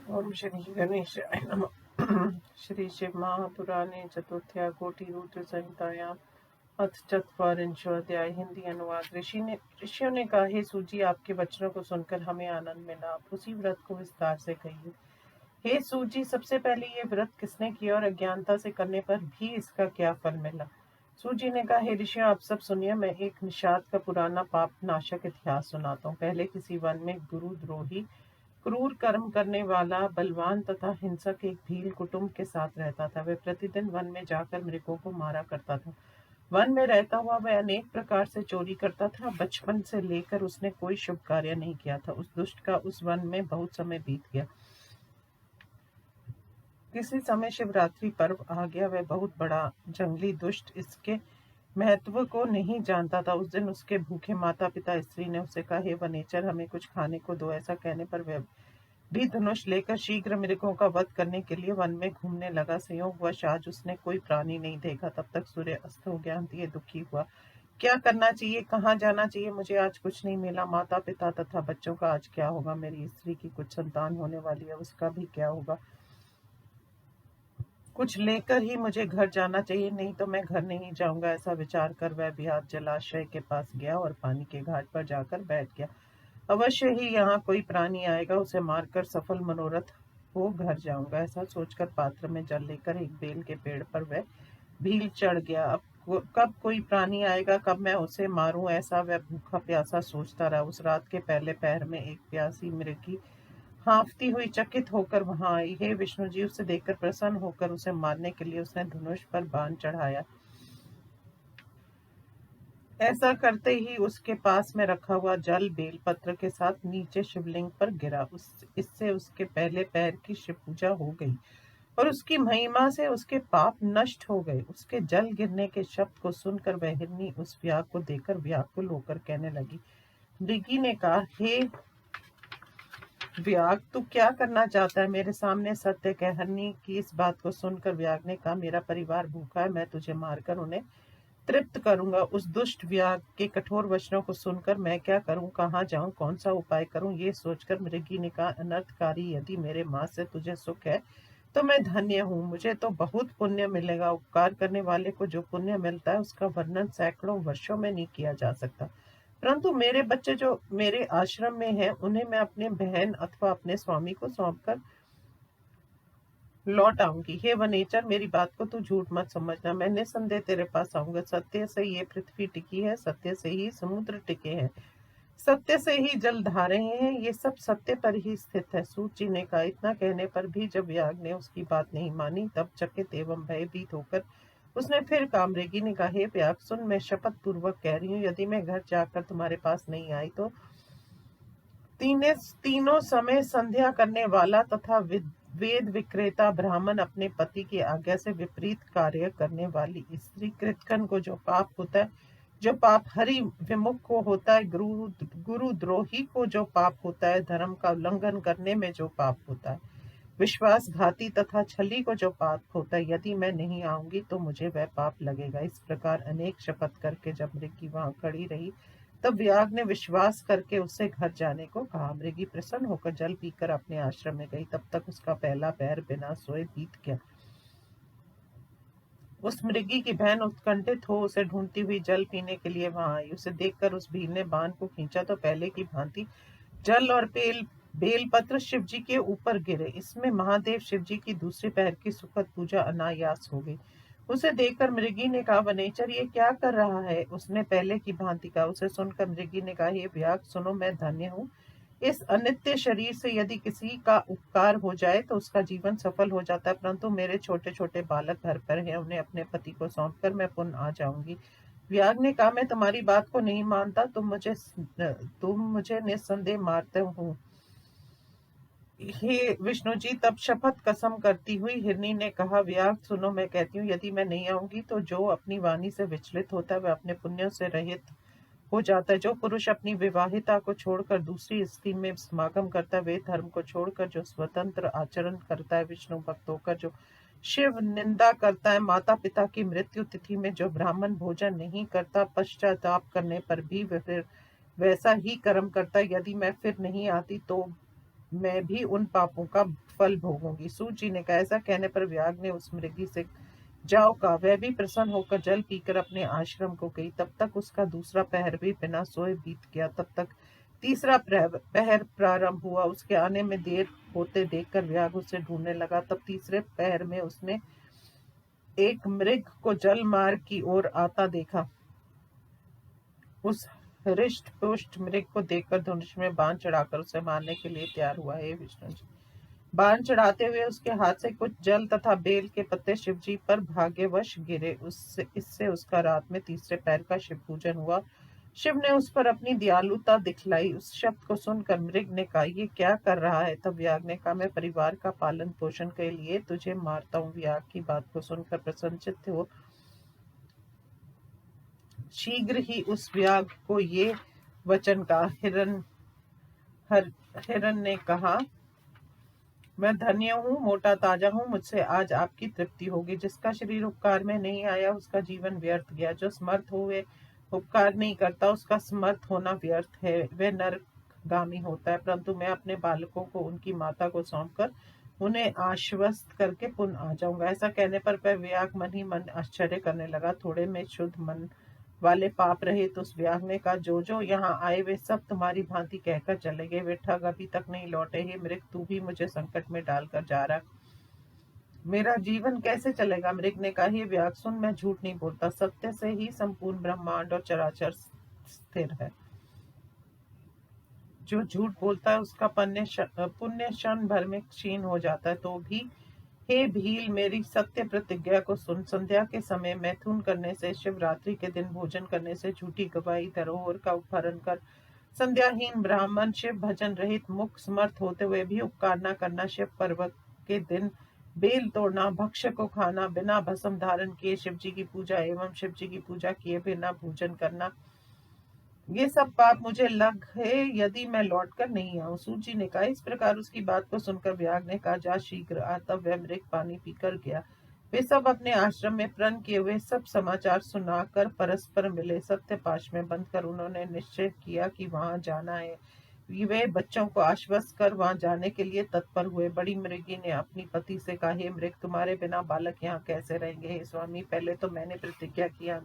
ओम श्री गणेशाय नमः। श्री शिव महापुराणे चतुर्थ्या कोटि रुद्र संहितायां अथ चत्वारिंशोऽध्याय। हिंदी अनुवाद। ऋषियों ने कहा, हे सूजी, आपके वचनों को सुनकर हमें आनंद मिला। आप उसी व्रत को विस्तार से कहिए। हे सूजी, सबसे पहले ये व्रत किसने किया और अज्ञानता से करने पर भी इसका क्या फल मिला? सूजी ने कहा, हे ऋषियों, आप सब सुनिए। मैं एक निषाद का पुराना पाप नाशक इतिहास सुनाता हूँ। पहले किसी वन में गुरुद्रोही, क्रूर कर्म करने वाला, बलवान तथा हिंसक एक भील कुटुंब के साथ रहता था। वह प्रतिदिन वन में जाकर मृगों को मारा करता था। वन में रहता हुआ वह अनेक प्रकार से चोरी करता था। बचपन से लेकर उसने कोई शुभ कार्य नहीं किया था। उस दुष्ट का उस वन में बहुत समय बीत गया। किसी समय शिवरात्रि पर्व आ गया। वह बहुत बड़ा जंगली दुष्ट इसके महत्व को नहीं जानता था। उस दिन उसके भूखे माता पिता स्त्री ने उसे कहा, हे वनेचर, हमें कुछ खाने को दो। ऐसा कहने पर वह भी धनुष लेकर शीघ्र मृगों का वध करने के लिए वन में घूमने लगा। संयोगवश आज उसने कोई प्राणी नहीं देखा। तब तक सूर्य अस्त हो गया। ये दुखी हुआ, क्या करना चाहिए, कहाँ जाना चाहिए? मुझे आज कुछ नहीं मिला। माता पिता तथा बच्चों का आज क्या होगा? मेरी स्त्री की कुछ संतान होने वाली है, उसका भी क्या होगा? कुछ लेकर ही मुझे घर जाना चाहिए, नहीं तो मैं घर नहीं जाऊंगा। ऐसा विचार कर वह बिहार जलाशय के पास गया और पानी के घाट पर जाकर बैठ गया। अवश्य ही यहाँ कोई प्राणी आएगा, उसे मारकर सफल मनोरथ हो घर जाऊंगा। ऐसा सोचकर पात्र में जल लेकर एक बेल के पेड़ पर वह भील चढ़ गया। अब कब कोई प्राणी आएगा, कब मैं उसे मारूं, ऐसा वह भूखा प्यासा सोचता रहा। उस रात के पहले पहर में एक प्यासी मृगी हाँफती हुई चकित होकर वहां आई। हे विष्णु जी, उसे देखकर प्रसन्न होकर उसे मारने के लिए उसने धनुष पर बाण चढ़ाया। ऐसा करते ही उसके पास में रखा हुआ जल बेलपत्र के साथ नीचे शिवलिंग पर गिरा। इससे उसके पहले पैर की शिव पूजा हो गई और उसकी महिमा से उसके पाप नष्ट हो गए। उसके जल गिरने के शब्द को सुनकर वह हिरनी उस व्याग को देखकर व्याकुल होकर कहने लगी। मृगी ने कहा, हे व्याग, तू क्या करना चाहता है? मेरे सामने सत्य कह। हिरनी की इस बात को सुनकर व्याग ने कहा, मेरा परिवार भूखा है, मैं तुझे मारकर उन्हें तृप्त करूंगा। उस दुष्ट व्याग के कठोर वचनों को सुनकर मैं क्या करूं, कहाँ जाऊं, कौन सा उपाय करूं? ये सोचकर मृगी ने कहा, अनर्थकारी, यदि मेरे माँ से तुझे सुख है तो मैं धन्य हूँ। मुझे तो बहुत पुण्य मिलेगा। उपकार करने वाले को जो पुण्य मिलता है उसका वर्णन सैकड़ों वर्षों में नहीं किया जा सकता। परंतु मेरे बच्चे जो मेरे आश्रम में हैं, उन्हें मैं अपने बहन अथवा अपने स्वामी को सौंपकर लौट आऊंगी। हे वनेचर, मेरी बात को तू झूठ मत समझना। मैं निसंदेह तेरे पास आऊंगा। सत्य से ये पृथ्वी टिकी है, सत्य से ही समुद्र टिके हैं, सत्य से ही जलधारे हैं। ये सब सत्य पर ही स्थित है। सूत जी ने कहा। इतना कहने पर भी जब याग ने उसकी बात नहीं मानी, तब चकित एवं भयभीत होकर उसने फिर कहा। मृगी ने कहा, हे व्याग, सुन, मैं शपथ पूर्वक कह रही हूँ, यदि मैं घर जाकर तुम्हारे पास नहीं आई तो तीनों समय संध्या करने वाला तथा वेद विक्रेता ब्राह्मण अपने पति की आज्ञा से विपरीत कार्य करने वाली स्त्री कृतकन को जो पाप होता है, जो पाप हरि विमुख को होता है, गुरुद्रोही को जो पाप होता है, धर्म का उल्लंघन करने में जो पाप होता है, विश्वासघाती तथा छली को जो पाप होता है, यदि मैं नहीं आऊंगी तो मुझे वह पाप लगेगा। इस प्रकार अनेक शपथ करके जब मृगी वहां खड़ी रही, तब व्याग ने विश्वास करके उससे घर जाने को कहा। मृगी प्रसन्न होकर जल पीकर अपने आश्रम में गई। तब तक उसका पहला पैर बिना सोए बीत गया। उस मृगी की बहन उत्कंठित हो उसे ढूंढती हुई जल पीने के लिए वहां आई। उसे देखकर उस भील ने बाण को खींचा तो पहले की भांति जल और बेलपत्र शिवजी के ऊपर गिरे। इसमें महादेव शिवजी की दूसरी पैर की सुखद पूजा अनायास हो गई। उसे देखकर मृगी ने कहा, वनेचर, ये क्या कर रहा है? उसने पहले की भांति कहा। उसे सुनकर मृगी ने कहा, हे व्याग, सुनो, मैं धन्य हूँ। इस अनित्य शरीर से यदि किसी का उपकार हो जाए तो उसका जीवन सफल हो जाता है, परंतु मेरे छोटे छोटे बालक घर पर हैं, उन्हें अपने पति को सौंपकर मैं पुनः आ जाऊंगी। व्याग ने कहा, मैं तुम्हारी बात को नहीं मानता। तुम मुझे निस्संदेह मारते हो। हे विष्णु जी, तब शपथ कसम करती हुई हिरनी ने कहा, व्याग, सुनो, मैं कहती हूँ, यदि मैं नहीं आऊंगी तो जो अपनी वाणी से विचलित होता है वह अपने पुण्यों से रहित हो जाता है। जो पुरुष अपनी विवाहिता को छोड़कर दूसरी स्त्री में समागम करता है, वे धर्म को छोड़कर जो स्वतंत्र आचरण करता है, विष्णु भक्त होकर जो शिव निंदा करता है, माता पिता की मृत्यु तिथि में जो ब्राह्मण भोजन नहीं करता, पश्चाताप करने पर भी वह फिर वैसा ही कर्म करता है। यदि मैं फिर नहीं आती तो मैं भी उन पापों का फल भोगूंगी। सूत जी ने कहा। ऐसा कहने पर व्याग ने उस मृगी से जाओ कहा। वह भी प्रसन्न होकर जल पीकर अपने आश्रम को गई। तब तक उसका दूसरा पहर भी बिना सोए बीत गया। तब तक तीसरा पहर प्रारंभ हुआ। उसके आने में देर होते देखकर व्याग उसे ढूंढने लगा। तब तीसरे पहर में उसने एक मृग को जल मार्ग की ओर आता देखा। उस हृष्ट पुष्ट मृग को देखकर धनुष में बाण चढ़ाकर उसे मारने के लिए तैयार हुआ। हे विष्णु जी, बाण चढ़ाते हुए उसके हाथ से कुछ जल तथा बेल के पत्ते शिवजी पर भाग्यवश गिरे। इससे उसका रात में तीसरे पैर का शिव पूजन हुआ। शिव ने उस पर अपनी दयालुता दिखलाई। उस शब्द को सुनकर मृग ने कहा, ये क्या कर रहा है? तब व्याग ने कहा, मैं परिवार का पालन पोषण के लिए तुझे मारता हूँ। व्याग की बात को सुनकर प्रसन्नचित्त हो शीघ्र ही उस व्याग को ये वचन कहा। हिरण ने कहा, मैं धन्य हूँ, मोटा ताजा हूँ, मुझसे आज आपकी तृप्ति होगी। जिसका शरीर उपकार में नहीं आया उसका जीवन व्यर्थ गया। जो समर्थ हुए उपकार नहीं करता उसका समर्थ होना व्यर्थ है, वह नरकगामी होता है। परंतु मैं अपने बालकों को उनकी माता को सौंपकर उन्हें आश्वस्त करके पुनः आ जाऊंगा। ऐसा कहने पर वह व्याग मन ही मन आश्चर्य करने लगा। थोड़े में शुद्ध मन वाले पाप रहे तो उस व्याग ने कहा, जो जो यहाँ आए वे सब तुम्हारी भांति कहकर चले गए। वे ठग अभी तक नहीं लौटे। हे मृग, तू भी मुझे संकट में डालकर जा रहा, मेरा जीवन कैसे चलेगा? मृग ने कहा, हे व्याग सुन, मैं झूठ नहीं बोलता। सत्य से ही संपूर्ण ब्रह्मांड और चराचर स्थिर है। जो झूठ बोलता है उसका पुण्य क्षण भर में क्षीण हो जाता है। तो भी हे भील, मेरी सत्य प्रतिज्ञा को सुन। संध्या के समय मैथुन करने से, शिवरात्रि के दिन भोजन करने से, झूठी गवाही, धरोहर का अपहरण कर, संध्याहीन ब्राह्मण, शिव भजन रहित मुख समर्थ होते हुए भी उपकार न करना, शिव पर्व के दिन बेल तोड़ना, भक्ष्य को खाना, बिना भस्म धारण किए शिव जी की पूजा एवं शिव जी की पूजा किए बिना भोजन करना, ये सब पाप मुझे लग है यदि मैं लौट कर नहीं आऊं। सूत ने कहा। इस प्रकार उसकी बात को सुनकर व्याग ने कहा, जा शीघ्र आ। तब वह मृग पानी पीकर गया। वे सब अपने आश्रम में प्रण किए हुए सब समाचार सुनाकर परस्पर मिले। सत्य पाश में बंद कर उन्होंने निश्चय किया कि वहां जाना है। वे बच्चों को आश्वस्त कर वहां जाने के लिए तत्पर हुए। बड़ी मृगी ने अपनी पति से कहा, हे मृग, तुम्हारे बिना बालक यहाँ कैसे रहेंगे? हे स्वामी, पहले तो मैंने प्रतिज्ञा किया,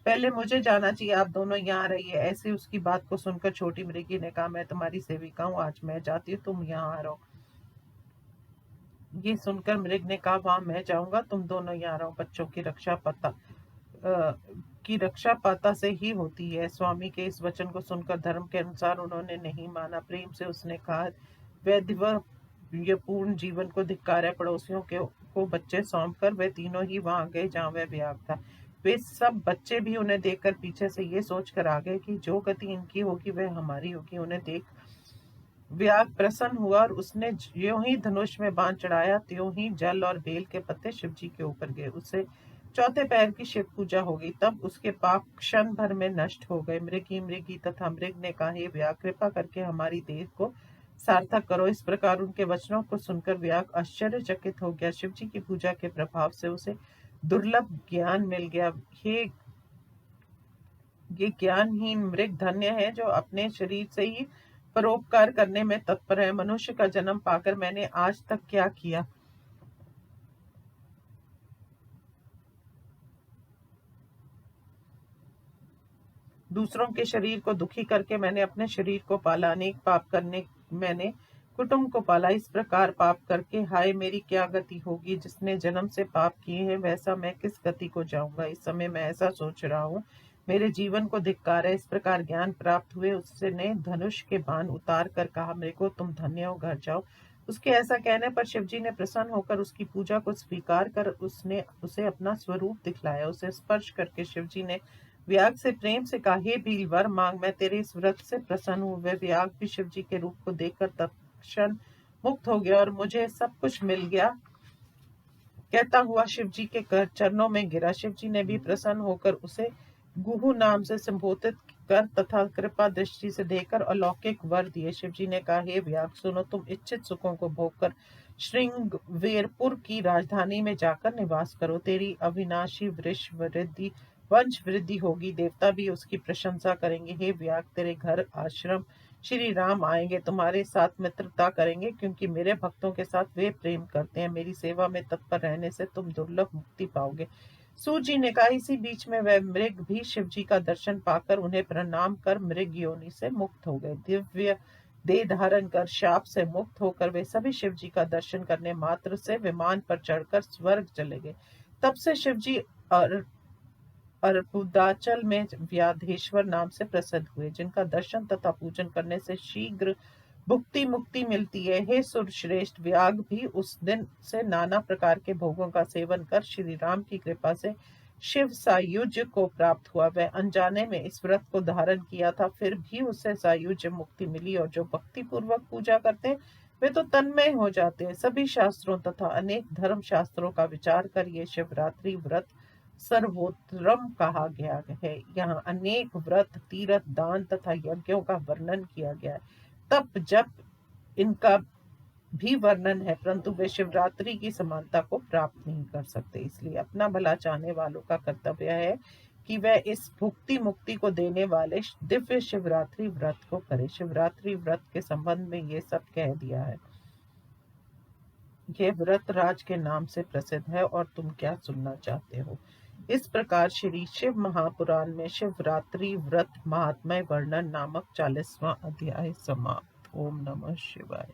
पहले मुझे जाना चाहिए, आप दोनों यहाँ रहिए। ऐसे उसकी बात को सुनकर छोटी मृगी ने कहा, मैं तुम्हारी सेविका हूँ, आज मैं जाती हूँ, तुम यहाँ रहो। ये सुनकर मृग ने कहा, वहां मैं जाऊंगा, तुम दोनों यहाँ रहो। बच्चों की रक्षा पाता से ही होती है। स्वामी के इस वचन को सुनकर धर्म के अनुसार उन्होंने नहीं माना। प्रेम से उसने कहा, वैद्य व पूर्ण जीवन को धिक्कार। पड़ोसियों को बच्चे सौंप कर वे तीनों ही वहां गए जहां वह व्याग था। वे सब बच्चे भी उन्हें देखकर पीछे से ये सोचकर आ गए कि जो गति इनकी होगी वह हमारी होगी। उन्हें देख व्याग प्रसन्न हुआ और उसने ज्यों ही धनुष में बाण चढ़ाया त्यों ही जल और बेल के पत्ते शिवजी के ऊपर गए। उससे चौथे पैर की शिव पूजा हो गई। तब उसके पाप क्षण भर में नष्ट हो गए। मृगी तथा मृग ने कहा, हे व्याग, कृपा करके हमारी देह को सार्थक करो। इस प्रकार उनके वचनों को सुनकर व्याग आश्चर्यचकित हो गया। शिवजी की पूजा के प्रभाव से उसे दुर्लभ ज्ञान मिल गया। ये ज्ञानहीन मृग धन्य है जो अपने शरीर से ही परोपकार करने में तत्पर है। मनुष्य का जन्म पाकर मैंने आज तक क्या किया? दूसरों के शरीर को दुखी करके मैंने अपने शरीर को पाला। अनेक पाप करने मैंने कुटुंब को पाला। इस प्रकार पाप करके हाय मेरी क्या गति होगी? जिसने जन्म से पाप किए हैं वैसा मैं किस गति को जाऊंगा? इस समय मैं ऐसा सोच रहा हूँ, मेरे जीवन को धिक्कार है। इस प्रकार ज्ञान प्राप्त हुए उसने धनुष के बाण उतार कर कहा, मेरे को तुम धन्य हो, घर जाओ। उसके ऐसा कहने पर शिवजी ने प्रसन्न होकर उसकी पूजा को स्वीकार कर उसने उसे अपना स्वरूप दिखलाया। उसे स्पर्श करके शिवजी ने व्याग से प्रेम से कहा, हे भील, वर मांग, मैं तेरे इस व्रत से प्रसन्न हूँ। वह व्याग भी शिवजी के रूप को देखकर तत्क्षण मुक्त हो गया और मुझे सब कुछ मिल गया कहता हुआ शिवजी के चरणों में गिरा। शिवजी ने भी प्रसन्न होकर उसे गुहु नाम से संबोधित कर तथा कृपा दृष्टि से देखकर अलौकिक वर दिए। शिवजी ने कहा, हे व्याग, सुनो, तुम इच्छित सुखों को भोगकर श्रृंगवेरपुर की राजधानी में जाकर निवास करो। तेरी अविनाशी वंश वृद्धि होगी। देवता भी उसकी प्रशंसा करेंगे। हे व्याग, तेरे घर, आश्रम, श्री राम आएंगे, तुम्हारे साथ मित्रता करेंगे, क्योंकि मेरे भक्तों के साथ वे प्रेम करते हैं। मेरी सेवा में तत्पर रहने से तुम दुर्लभ मुक्ति पाओगे। सूत जी ने कहा। इसी बीच में वह मृग भी शिव जी का दर्शन पाकर उन्हें प्रणाम कर मृग योनि से मुक्त हो गए। दिव्य देह धारण कर शाप से मुक्त होकर वे सभी शिव जी का दर्शन करने मात्र से विमान पर चढ़कर स्वर्ग चले गए। तब से शिव जी अर्बुदाचल में व्याधेश्वर नाम से प्रसिद्ध हुए, जिनका दर्शन तथा पूजन करने से शीघ्र भुक्ति मुक्ति मिलती है। हे सुर श्रेष्ठ, व्याग भी उस दिन से नाना प्रकार के भोगों का सेवन कर श्री राम की कृपा से शिव सायुज्य को प्राप्त हुआ। वह अनजाने में इस व्रत को धारण किया था, फिर भी उसे सायुज्य मुक्ति मिली, और जो भक्ति पूर्वक पूजा करते हैं वे तो तन्मय हो जाते हैं। सभी शास्त्रों तथा अनेक धर्म शास्त्रों का विचार कर ये शिवरात्रि व्रत सर्वोत्तम कहा गया है। यहाँ अनेक व्रत, तीर्थ, दान तथा यज्ञों का वर्णन किया गया है। तप जप इनका भी वर्णन है, परंतु वे शिवरात्रि की समानता को प्राप्त नहीं कर सकते। इसलिए अपना भला चाहने वालों का कर्तव्य है कि वह इस भुक्ति मुक्ति को देने वाले दिव्य शिवरात्रि व्रत को करे। शिवरात्रि व्रत के संबंध में ये सब कह दिया है। यह व्रत राज के नाम से प्रसिद्ध है, और तुम क्या सुनना चाहते हो। इस प्रकार श्री शिव महापुराण में शिवरात्रि व्रत महात्म्य वर्णन नामक 40वां अध्याय समाप्त। ओम नमः शिवाय।